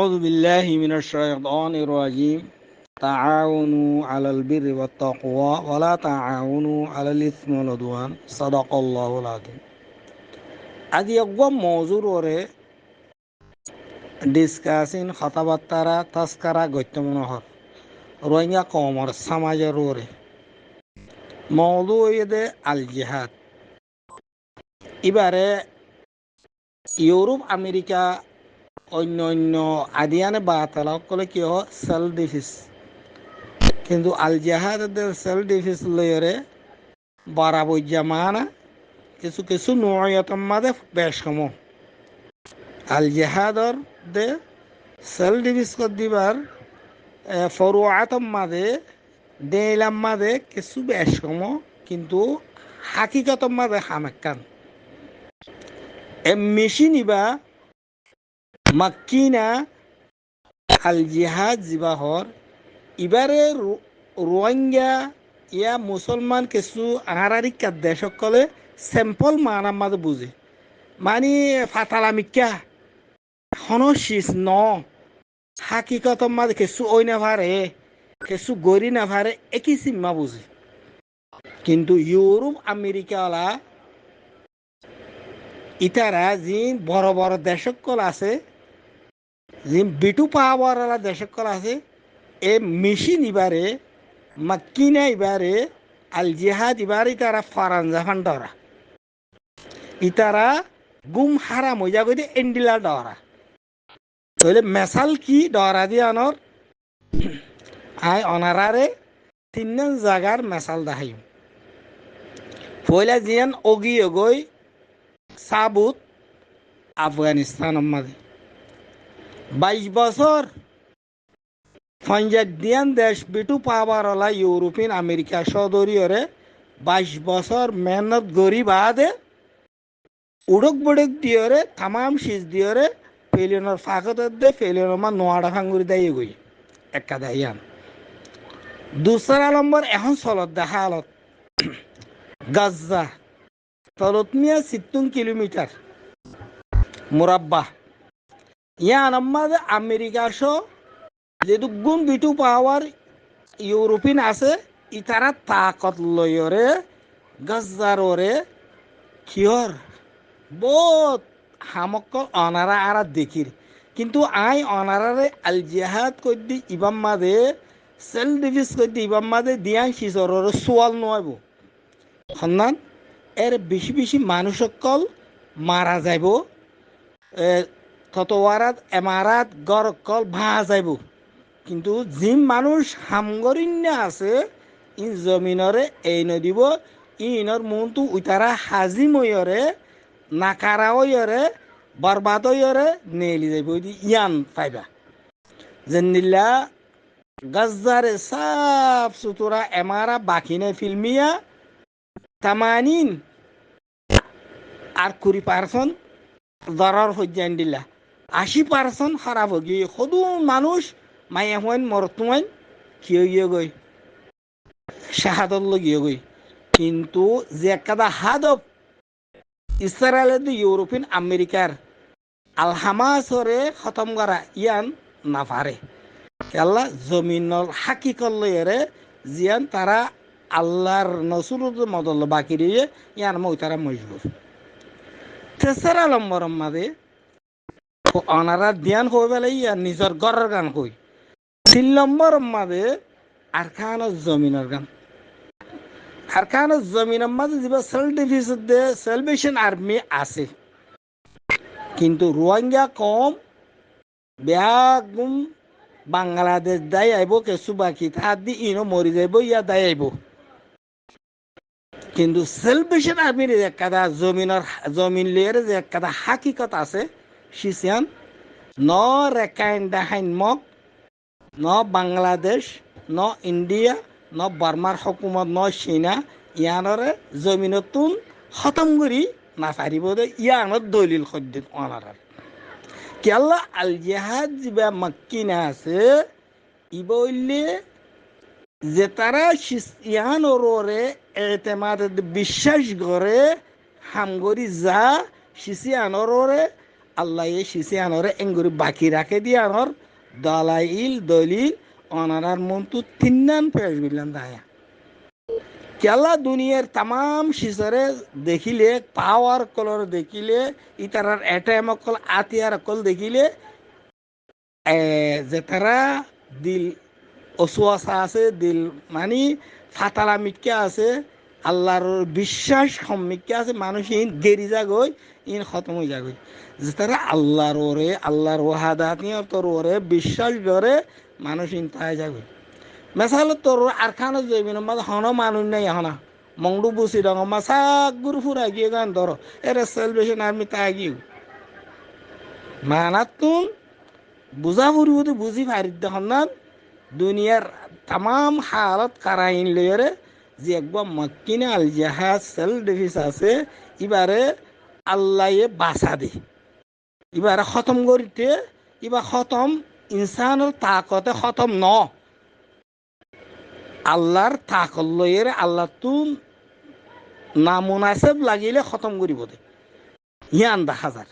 أعوذ بالله من الشيطان الرجيم تعاونوا على البر والتقوى ولا تعاونوا على الإثم والعدوان صدق الله العظيم. আজি একদম মৌজুর ওরে ডিসকাসিন কথাবার্তারা তাস্কারা গত্যমনোহর রোহিঙ্গা কমর সমাজের ওরে মৌদু ইদে আল জিহাদ। এবারে ইউরোপ আমেরিকা অন্য অন্য আদিয়ানে বাতালকলে কি হয় সেলফ ডিফেন্স, কিন্তু আল জিহাদের সেলফ ডিফেন্স লয়রে বারাবজ্জামানা কিছু কিছু নয়তম মাদে বেশ কম আল জিহাদর দে সেলফ ডিফেন্স কর দিবার ফরুয়াতম মাদে দেইলাম মাদে কিছু বেশ কম, কিন্তু হাকিকতম মাদে হামেকান এ মেশিন ইবা মাক্কিনা আল জিহাদ জিবাহর ইবারে রোহিঙ্গা ইয়া মুসলমান কিছু আহারিক দেশসকলে চেম্পল মানার মাঝে বুঝে মানে ফাতালামিকা হনশিস ন হাকিকতর মাঝে কিছু ওই না পারে কিছু গড়ি না পারে একই সীমা বুঝে। কিন্তু ইউরোপ আমেরিকাওয়ালা ইতারা যে বড় বড় দেশসকল আছে, যে বিটু পাওয়ারওয়ালা দেশসকল আছে, এ মেশিন ইবারে মাক্কিনা ইবারে আল জিহাদ ইবারে ইতারা ফারাঞ্জা ফান্ডরা ইতারা গুম হারাম হয়ে যা করে এন্ডিলা ডরা তাহলে মেসাল কি ডরা দিয়ে আনর আয় অনারারে তিন জায়গার মেসাল দেখাই পয়লা জিয়ান অগি অগই সাবুত আফগানিস্তান মাঝে 22 বছর পঞ্জাদিয়ান দেশ বিটু পাওয়ারওয়ালা ইউরোপিয়ান আমেরিকা সদরীয়রে 22 বছর মেহনত গরি বাদে উড়ক বড়ক দিয়রে তামাম শীষ দিয়রে ফেলিয়নের ফাঁকত দে ফেলিয়নের মা নোয়াডা ফাঙ্গুরি দায়ী গই একা দাইয়ান। দুসরা নম্বর এখন চলত দেখা আলত গাজ্জা তলত মিয়া 70 কিলোমিটার মুরাব্বা ইয়ান আমাদের আমেরিকা সহ যেহেতু গুণ বিটু পাওয়ার ইউরোপিয়ান আছে ইতারা তাকত লয়রে গাজ্জাররে কিয়র বহুত হামক্কল অনারা আরা দেখির, কিন্তু আই অনারারে আল জিহাদ কইদি ইবাম মাদে সেলফ ডিফেন্স কইদি ইবাম মাদে দিয়ান সিজরর সোয়াল নয়ব সন্ধান এর বেশি বেশি মানুষকল মারা যাইব, ততওয়ারাত এমারাত গড়কল ভা যাইব, কিন্তু জিম মানুষ হামগরিন্য আছে ই জমিনরে এই নদিব ইনর মনটো উতারা হাজিময়রে নাকারাওয়রে বরবাদয়রে নেলি যাইব ইয়ান পাইবা জেনিল্লা গাজ্জারে সাফ সুতরা এমারা বাকিনে ফিল্মিয়া 80 আর 20% দরার হজ্জান দিলা 80% খারাপ হগি সদু মানুষ মাইয়া হইন মরতুমাইন কিয় গিয়ে গই শাহাদত লগিয়ে গই, কিন্তু যে কাদা হাদব ইসরায়েলের ইউরোপিয়ান আমেরিকার আল হামাসরে খতম করা ইয়ান না পারে আল্লাহ জমিনর হাকিকল লইরে জিয়ান তারা আল্লাহর নসুরত মদল বাকি দিয়ে ইয়ান মই তারা মজবুর। তেসরা নম্বর মাদে অনারা ধ্যান হয়ে পেলে ইয়ার নিজের ঘরের গান কই। 3 নম্বর মাদে আরকানুজ জমিনের গান। আরকানুজ জমিনের মাঝে যেবা সেলফ ডিফেন্স দে সেলভেশন আর্মি আছে, কিন্তু রোহিঙ্গা কম ব্যাগুম বাংলাদেশ দায় আইব কিছু বাকি তার দি ইনো মরি যাইব ইয়া দায় আইব, কিন্তু সেলভেশন আর্মির একটা জমিন লিয়ে যে একটা হাকিকত আছে সিসিয়ান ন রেকাইন দেখাইন মক ন বাংলাদেশ ন ইন্ডিয়া ন বার্মার হকুমত ন চীনা ইয়ানরে জমিনতুন খতম করি না পারিব দে ইয়ানত দলিল সদ্যত অনারার কেলা আল জিহাদ যা মাক্কিনা আছে ইবইলে যে তারা ইয়ানরে এতেমাদ বিশ্বাস করে হামগরি যা সিসিয়ানরে আল্লাহ এই শিশে আনরে এঙ্গুরি বাকি রাখে দিয়ে আনর দলাইল দলিল অনারার মন্তু তিন্নান পেশ বিল্লান দায়া কেলা দুনিয়ার তাম শিশরে দেখিলে পাওয়ার কলর দেখিলে ইতারার এটাইম অকল আতিয়ার অকল দেখিলে যে তারা দিল অসুয়াশা আছে দিল মানে ফাতালা মিটকে আছে আল্লাহর বিশ্বাস সম্মিককে আছে মানুষ ইন গেরি যাগই ইন খতম হয়ে যাগই যে তারা আল্লাহর ওরে আল্লাহর ওহাদাতিয়তর ওরে বিশ্বাস করে মানুষ ইন তাই যাগই মেসাল তোর আর খানো যাবি না হন মানুষ নাই হনা মংডু বুসি রঙ মাসা গুরু ফুরা গিয়ে গান ধরো এর সেলভেশন আর্মি তাই গিয়ে মানাতুন বুঝা ফুরি বুঝি ফারিদ দেখুন না দুনিয়ার তাম হালত কারাইন লয়রে যে একবার মক্কিনে আল জাহাজ সেল ডিফিস আছে এবারে আল্লাহ বাসা দে এবারে খতম করিতে এবার খতম ইনসানের তাকতে খতম ন আল্লাহর তাকত লয়রে আল্লাহ তুন নামুনাসেব লাগিলে খতম করিব দে ইয়ান দেখা যার